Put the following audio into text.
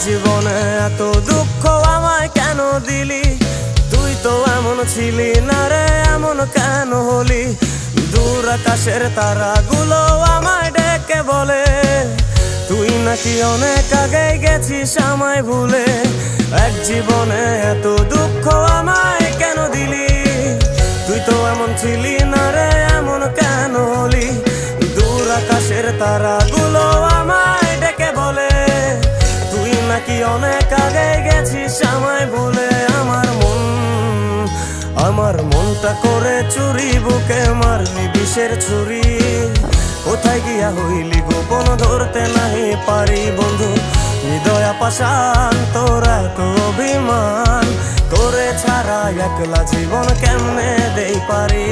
জীবনে এত দুঃখ আমায় কেন দিলি? তুই তো এমন ছিলি না রে, এমন কেন হলি? দূর আকাশের তারাগুলো আমায় ডেকে বলে তুই নাকি অনেক আগে গেছিস আমায় ভুলে। এক জীবনে এত দুঃখ আমায় কেন দিলি? তুই তো এমন ছিলি না রে, এমন কেন হলি? দূর আকাশের তারাগুলো আমায় ডেকে বলে তুই নাকি অনেক আগে গেছিস আমায় ভুলে। আমার মনটা করে চুরি, বুকে মারলি বিষের ছুরি। কোথায় গিয়া হইলি গোপন ধরতে নাহি পারি বন্ধু। হৃদয় পাষাণ তোর এত অভিমান, তোরে ছাড়া একলা জীবন কেমনে দেই পারি?